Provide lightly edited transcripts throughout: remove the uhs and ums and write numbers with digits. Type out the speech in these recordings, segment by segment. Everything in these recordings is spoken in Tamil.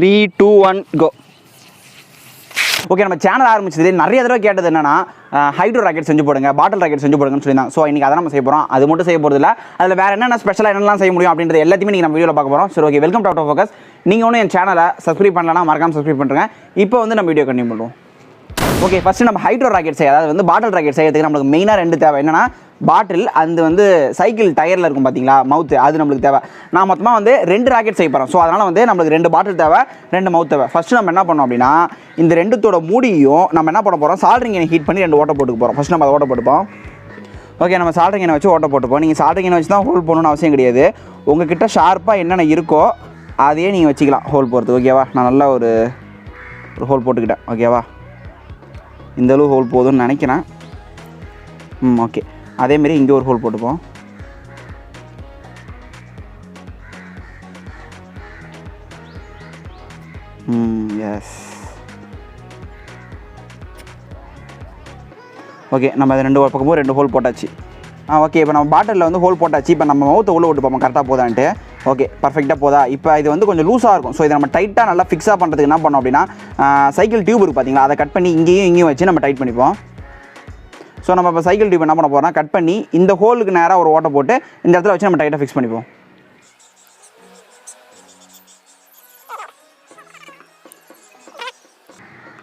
3 2 1 கோ. ஓகே, நம்ம சேனல் ஆரம்பிச்சது நிறைய தடவை கேட்டது என்னன்னா ஹைட்ரோ ராக்கெட் செஞ்சு போடுங்க, பாட்டில் ராக்கெட் செஞ்சு போடுங்கன்னு சொல்லியிருந்தாங்க. ஸோ இன்றைக்கி அதை நம்ம செய்ய போகிறோம். அது மட்டும் செய்ய போகிறது இல்லை, அதில் வேறு என்னென்ன ஸ்பெஷலாக என்னெல்லாம் செய்ய முடியும் அப்படின்றது எல்லாத்தையுமே நீங்கள் நம்ம வீடியோவில் பார்க்க போகிறோம். சரி, ஓகே, வெல்கம் டு OutofFocus. நீங்கள் ஒன்றும் என் சேனலை சப்ஸ்கிரைப் பண்ணலன்னா மறக்காமல் சப்ஸ்கிரைப் பண்ணுறேன். இப்போ வந்து நம்ம வீடியோ கண்டினியூ பண்ணுவோம். ஓகே, ஃபஸ்ட்டு நம்ம ஹைட்ரோ ராக்கெட் செய்ய, அதாவது வந்து பாட்டில் ராக்கெட் செய்யறதுக்கு நம்மளுக்கு மெயினாக 2 தேவை. என்னென்னா பாட்டில், அது வந்து சைக்கிள் டயரில் இருக்கும் பார்த்தீங்களா, மவுத்து, அது நம்மளுக்கு தேவை. நான் மொத்தமாக வந்து 2 ராக்கெட் செய்ய போகிறோம். ஸோ அதனால் வந்து நம்மளுக்கு 2 பாட்டில் தேவை, 2 மவுத் தேவை. ஃபஸ்ட்டு நம்ம என்ன பண்ணோம் அப்படின்னா, இந்த 2தோட மூடியும் நம்ம என்ன பண்ண போகிறோம், சால்ட்ரிங் எண்ணெய் ஹீட் பண்ணி 2 ஓட்டை போட்டுக்க போகிறோம். ஃபஸ்ட்டு நம்ம அதை ஓட்டை போட்டுப்போம். ஓகே, நம்ம சால்ட்ரிங் எண்ணெய் வச்சு ஓட்டை போட்டுப்போம். நீங்கள் சால்ட்ரிங் எண்ணெய் வச்சு தான் ஹோல் போடணும்னு அவசியம் கிடையாது. உங்ககிட்ட ஷார்ப்பாக என்னென்ன இருக்கோ அதையே நீங்கள் வச்சுக்கலாம் ஹோல் போடுறது. ஓகேவா, நான் நல்லா ஒரு ஹோல் போட்டுக்கிட்டேன். ஓகேவா, இந்த அளவு ஹோல் போதும்னு நினைக்கிறேன். ஓகே, அதேமாரி இங்கே ஒரு ஹோல் போட்டுப்போம். எஸ். ஓகே, நம்ம அது 2 பக்கமும் 2 ஹோல் போட்டாச்சு. ஓகே, இப்போ நம்ம பாட்டிலில் வந்து ஹோல் போட்டாச்சு. இப்போ நம்ம மவுத்தை உள்ளே விட்டு பார்ப்போம் கரெக்டாக போதான்ட்டு. ஓகே, பர்ஃபெக்டாக போதா. இப்போ இது வந்து கொஞ்சம் லூஸாக இருக்கும். ஸோ இதை நம்ம டைட்டாக நல்லா ஃபிக்ஸாக பண்ணுறதுக்கு என்ன பண்ணோம் அப்படின்னா, சைக்கிள் டியூப் இருக்குது பார்த்தீங்களா, அதை கட் பண்ணி இங்கேயும் வச்சு நம்ம டைட் பண்ணிப்போம். ஸோ நம்ம இப்போ சைக்கிள் டியூப் என்ன பண்ண போகிறோம்னா, கட் பண்ணி இந்த ஹோலுக்கு நேராக ஒரு ஓட்டை போட்டு இந்த இடத்துல வச்சு நம்ம டைட்டாக ஃபிக்ஸ் பண்ணிப்போம்.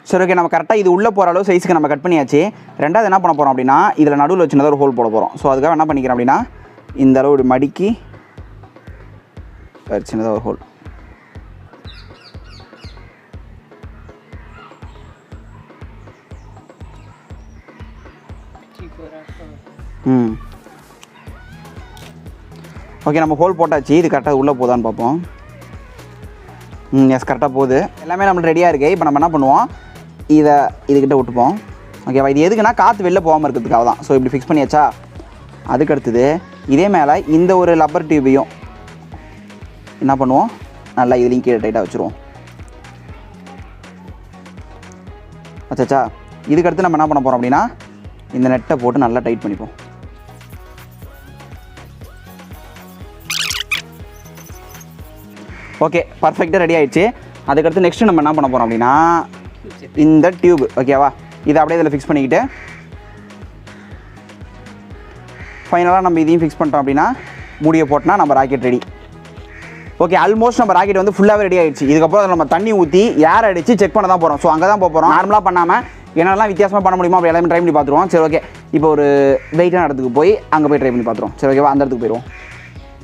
சரி, ஓகே, நம்ம கரெக்டாக இது உள்ளே போகிற அளவு சைஸுக்கு நம்ம கட் பண்ணியாச்சு. ரெண்டாவது என்ன பண்ண போகிறோம் அப்படின்னா, இதில் நடுவில் வச்சு ஒரு ஹோல் போட போகிறோம். ஸோ அதுக்காக என்ன பண்ணிக்கிறேன் அப்படின்னா, இந்த அளவு மடிக்கி சின்னதாக ஒரு ஹோல். ஓகே, நம்ம ஹோல் போட்டாச்சு. இது கரெக்டாக உள்ளே போதான்னு பார்ப்போம். எஸ், கரெக்டாக போகுது. எல்லாமே நம்மளுக்கு ரெடியாக இருக்குது. இப்போ நம்ம என்ன பண்ணுவோம், இதுக்கிட்ட விட்டுப்போம். ஓகேவா, இது எதுக்குன்னா காற்று வெளில போகாமல் இருக்கிறதுக்காக தான். ஸோ இப்படி ஃபிக்ஸ் பண்ணியாச்சா. அதுக்கு அடுத்தது இதே மேலே இந்த ஒரு லப்பர் டியூபையும் என்ன பண்ணுவோம், நல்லா இதுலேயும் கீழே டைட்டாக வச்சுருவோம். ஆச்சாச்சா. இதுக்கடுத்து நம்ம என்ன பண்ண போகிறோம் அப்படின்னா, இந்த நெட்டை போட்டு நல்லா டைட் பண்ணிப்போம். ஓகே, பர்ஃபெக்டாக ரெடி ஆகிடுச்சு. அதுக்கடுத்து நெக்ஸ்ட்டு நம்ம என்ன பண்ண போகிறோம் அப்படின்னா, இந்த டியூப், ஓகேவா, இதை அப்படியே இதில் ஃபிக்ஸ் பண்ணிக்கிட்டு ஃபைனலாக நம்ம இதையும் ஃபிக்ஸ் பண்ணிட்டோம் அப்படின்னா மூடியை போட்டோன்னா நம்ம ராக்கெட் ரெடி. ஓகே, ஆல்மோஸ்ட் நம்ம ராக்கெட் வந்து ஃபுல்லாகவே ரெடி ஆகிடுச்சு. இதுக்கப்புறம் அதில் நம்ம தண்ணி ஊற்றி ஏர் அடித்து செக் பண்ண தான் போகிறோம். ஸோ அங்கே தான் போகிறோம். நார்மலாக பண்ணாமல் என்னெல்லாம் வித்தியாசமாக பண்ண முடியுமோ அப்படி எல்லாமே ட்ரை பண்ணி பார்த்துருவோம். சரி, ஓகே, இப்போ ஒரு வெயிட்டான இடத்துக்கு போய் அங்கே போய் ட்ரை பண்ணி பார்த்துருவோம். சரி, ஓகேவா, அந்த இடத்துக்கு போயிடுவோம்.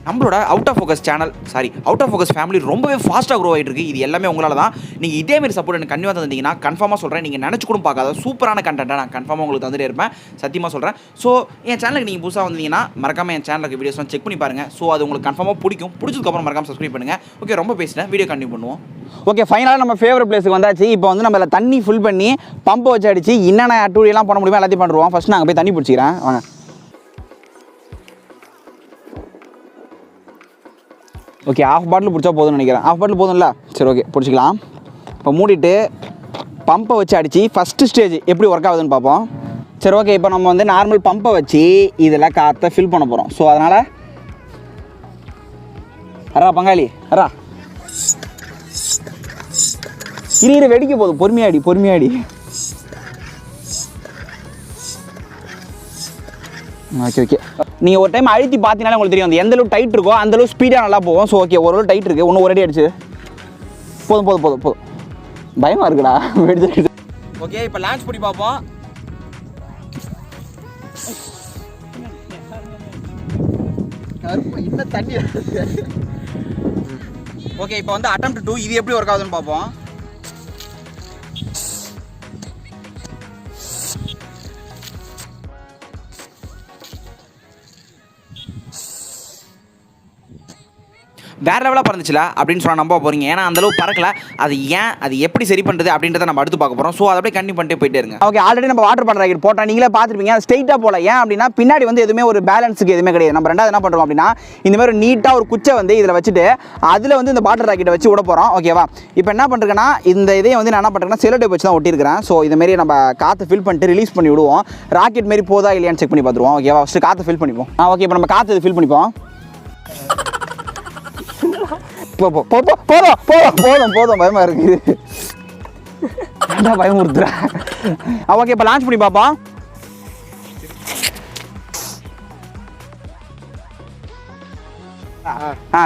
நம்மளோட OutofFocus சேனல், OutofFocus ஃபேமிலி ரொம்பவே ஃபாஸ்ட்டாக க்ரோ ஆகிட்டு இருக்குது. இது எல்லாமே உங்களால் தான். நீங்கள் இதேமாரி சப்போர்ட் எனக்கு கன்னியூவாக தந்தீங்கன்னா கன்ஃபார்மாக சொல்கிறேன், நீங்கள் நினச்சி கூட பார்க்காத சூப்பரான கண்டென்ட்டை நான் கன்ஃபார்மாக உங்களுக்கு தந்துட்டே இருப்பேன். சத்தியமாக சொல்கிறேன். ஸோ என் சேனலுக்கு நீங்கள் புதுசாக வந்தீங்கன்னா மறக்காமல் என் சேனலுக்கு வீடியோஸ்லாம் செக் பண்ணி பாருங்கள். ஸோ அது உங்களுக்கு கன்ஃபார்மாக பிடிக்கும். பிடிச்சதுக்கப்புறம் மறக்காமல் சப்ஸ்கிரைப் பண்ணுங்கள். ஓகே, ரொம்ப பேசினேன், வீடியோ கண்டினியூ பண்ணுவோம். ஓகே, ஃபைனலாக நம்ம ஃபேவரட் பிளேஸுக்கு வந்தாச்சு. இப்போ வந்து நம்ம தண்ணி ஃபில் பண்ணி பம்பை வச்சு அடிச்சு என்னென்ன ஆக்டிவிட்டிலாம் பண்ண முடியுமோ எல்லாத்தையும் பண்ணுவோம். ஃபஸ்ட் நாங்கள் போய் தண்ணி பிடிச்சிக்கிறேன், வாங்க. ஓகே, ½ பாட்டில் பிடிச்சா போதும்னு நினைக்கிறேன். ½ பாட்டில் போதும்ல. சரி, ஓகே, பிடிச்சிக்கலாம். இப்போ மூடிட்டு பம்பை வச்சு அடித்து ஃபஸ்ட்டு ஸ்டேஜ் எப்படி ஒர்க் ஆகுதுன்னு பார்ப்போம். சரி, ஓகே, இப்போ நம்ம வந்து நார்மல் பம்பை வச்சு இதில் காற்றை ஃபில் பண்ண போகிறோம். ஸோ அதனால் அரா பங்காளி அரா இரு வெடிக்க போதும், பொறுமையாடி. ஓகே, நீங்கள் ஒரு டைம் அழுத்தி பார்த்தீங்கனாலே உங்களுக்கு தெரியும் எந்த அளவு டைட் இருக்கோ அந்த அளவு ஸ்பீடாக நல்லா போகும். ஸோ ஓகே, ஒரு டைட் இருக்குது, ஒன்று ஒரே அடிச்சு போதும். பயமாக இருக்குடா வெடிச்சு. ஓகே, இப்போ லான்ச் பண்ணி பார்ப்போம். இன்னும் தண்ணி. ஓகே, இப்போ வந்து attempt 2 இது எப்படி ஒர்க் ஆகுதுன்னு பார்ப்போம். வேறு லெவலாக பறந்துச்சுல அப்படின்னு சொன்னால் நம்ப போகிறீங்க. ஏன்னா அந்தளவு பறக்கல. அது எப்படி சரி பண்ணுறது அப்படின்றத நம்ம அடுத்து பார்க்க போகிறோம். ஸோ அதை அப்படியே கண்டினியூ பண்ணிட்டு போயிட்டே இருங்க. ஓகே, ஆல்ரெடி நம்ம வாட்டர் பாட்டில் ராக்கெட் போட்டால் நீங்களே பார்த்துருப்பீங்க. அது ஸ்ட்ரைட்டாக போகல. ஏன் அப்படின்னா பின்னாடி வந்து எதுவுமே ஒரு பேலன்ஸுக்கு எதுவுமே கிடையாது. நம்ம ரெண்டாவது என்ன பண்ணுறோம் அப்படின்னா, இந்த மாதிரி நீட்டாக ஒரு குச்சை வந்து இதில் வச்சுட்டு அதில் வந்து இந்த பாட்டில் ராக்கெட்டை வச்சு விட போகிறோம். ஓகேவா, இப்போ என்ன பண்ணுறேன்னா, இந்த இதையும் வந்து நான் என்ன பண்ணுறேன்னா செலோ டேப் வச்சு தான் ஒட்டியிருக்கிறேன். ஸோ இதுமாரி நம்ம காற்று ஃபில் பண்ணிட்டு ரிலீஸ் பண்ணி விடுவோம். ராக்கெட் மாரி போதா இல்லையான்னு செக் பண்ணி பார்த்துருவோம். ஓகேவா, ஃபஸ்ட்டு காற்று ஃபில் பண்ணிப்போம். ஓகே, இப்போ நம்ம காற்று ஃபில் பண்ணிப்போம். போதும் பயமா இருக்கு. என்ன பயமுறுத்துற? ஓகே இப்போ லான்ச் பண்ணி பார்ப்போம்.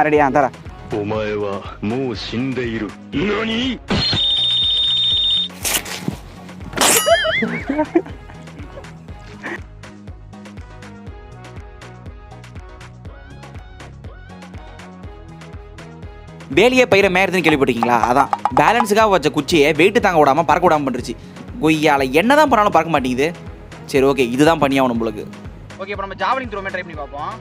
ரெடியா தரேன். வேலையே பயிர மேயறதுன்னு கேள்விப்பட்டிருக்கீங்களா? அதான் பேலன்ஸுக்காக வச்ச குச்சியை வெயிட்டு தாங்க விடாமல் பறக்க விடாமல் பண்ணுச்சு. கொய்யால என்ன தான் பண்ணாலும் பறக்க மாட்டேங்குது. சரி ஓகே, இதுதான் பண்ணியாகணும் நம்மளுக்கு. ஓகே இப்போ நம்ம ஜாவலிங் த்ரோமே ட்ரை பண்ணி பார்ப்போம்.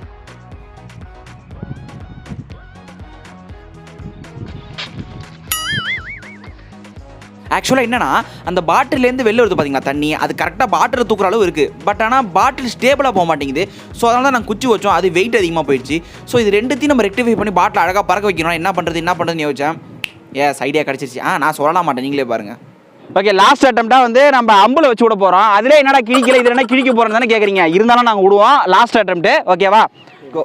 ஆக்சுவலாக என்னன்னா அந்த பாட்டிலேருந்து வெளில வருது பார்த்தீங்களா தண்ணி, அது கரெக்டாக பாட்டில் தூக்குற அளவு இருக்குது. பட் ஆனால் பாட்டில் ஸ்டேபிளாக போக மாட்டேங்குது. ஸோ அதனால தான் நாங்கள் குச்சி வச்சோம், அது வெயிட் அதிகமாக போயிடுச்சு. ஸோ இது ரெண்டுத்தையும் நம்ம ரெக்டிஃபை பண்ணி பாட்டில் அழகாக பறக்க வைக்கணும். என்ன பண்ணுறதுன்னு யோசிச்சேன். ஐடியா கிடச்சிருச்சு. நான் சொல்லலாம் மாட்டேன், நீங்களே பாருங்கள். ஓகே லாஸ்ட் அட்டம்ப்டா வந்து நம்ம அம்புல வச்சு விட போகிறோம். அதிலே என்னடா கிழிக்கல, இது என்ன கிழிக்க போகிறோம் தானே கேட்குறீங்க. இருந்தாலும் நாங்கள் விடுவோம். லாஸ்ட் அட்டம்ப்ட் ஓகேவா? கோ.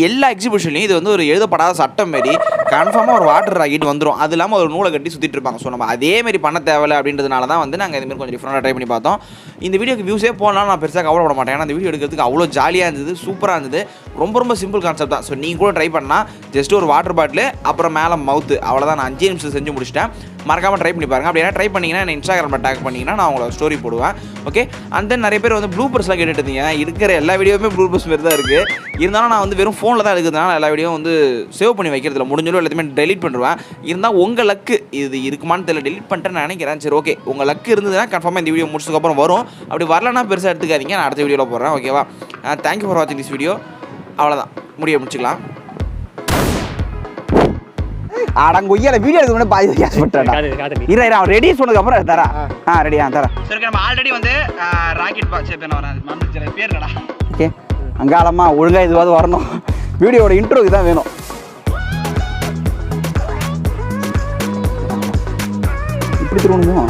எல்லா எக்ஸிபிஷன்லையும் இது வந்து ஒரு எழுதப்படாத சட்டம் மாரி கன்ஃபார்மாக ஒரு வாட்டர் ராக்கெட் வந்துடும். அது இல்லாமல் ஒரு நூலை கட்டி சுற்றிட்டு இருப்பாங்க. ஸோ நம்ம அதேமாரி பண்ண தேவையில்லை அப்படின்றதுனால தான் வந்து நாங்கள் இதுமாரி கொஞ்சம் டிஃப்ரெண்டாக ட்ரை பண்ணி பார்த்தோம். இந்த வீடியோக்கு வியூஸே போனாலும் நான் பெருசாக கவலைப்பட மாட்டேன். ஏன்னா அந்த வீடியோ எடுக்கிறதுக்கு அவ்வளோ ஜாலியாக இருந்தது, சூப்பராக இருந்தது. ரொம்ப சிம்பிள் கான்செப்ட் தான். ஸோ நீங்கள் கூட ட்ரை பண்ணால் ஜஸ்ட் ஒரு வாட்டர் பாட்டில் அப்புறம் மேலே மவுத்து, அவ்வளோதான். நான் 5 நிமிஷம் செஞ்சு முடிச்சிட்டேன். மறக்காமல் ட்ரை பண்ணி பாருங்கள். அப்படி என்ன ட்ரை பண்ணிங்கன்னா என்ன இன்ஸ்டாகிராமில் டேக் பண்ணிங்கன்னா நான் உங்களோட ஸ்டோரி போடுவேன். ஓகே, அந்த நிறைய பேர் வந்து ப்ளூபர்ஸ்லாம் கேட்டுட்டு இருந்தீங்க. இருக்கிற எல்லா வீடியோவுமே ப்ளூபர்ஸ் மாரி தான் இருக்குது. இருந்தாலும் நான் வந்து வெறும் ஃபோனில் தான் எடுக்கிறதுனால எல்லா வீடியோ வந்து சேவ் பண்ணி வைக்கிறதுல முடிஞ்சாலும் எல்லாத்தையுமே டெலிட் பண்ணுவேன். இருந்தால் உங்கள் லக்கு இது இருக்குமான்னு தெரியல, டெலிட் பண்ணிட்டேன்னு நினைக்கிறேன். சரி ஓகே, உங்கள் லக்கு இருந்ததுன்னா கன்ஃபார்மாக இந்த வீடியோ முடிச்சதுக்கப்புறம் வரும். அப்படி வரலன்னா பெருசாக எடுத்துக்காதீங்க, நான் அடுத்த வீடியோவில் போடுறேன். ஓகேவா? தேங்க்யூ ஃபார் வாட்சிங் திஸ் வீடியோ. அவ்வளோதான், முடிச்சுக்கலாம். அடங்கொய்யால வீடியோ எடுக்க முன்னாடி பாதி கேஷ் பண்ணிட்டேன். இரு அவன் ரெடி சொன்னதுக்கு அப்புறம் தரேன். ரெடியா தரேன். சரி நம்ம ஆல்ரெடி வந்து ராக்கெட் பாக்ஸ் பேர் என்னடா? ஓகே, அங்காளமா ஒழுங்கா இதுவாது வரணும். வீடியோட இன்ட்ரோக்கு தான் வேணும். இப்படி திரும்பணுமோ?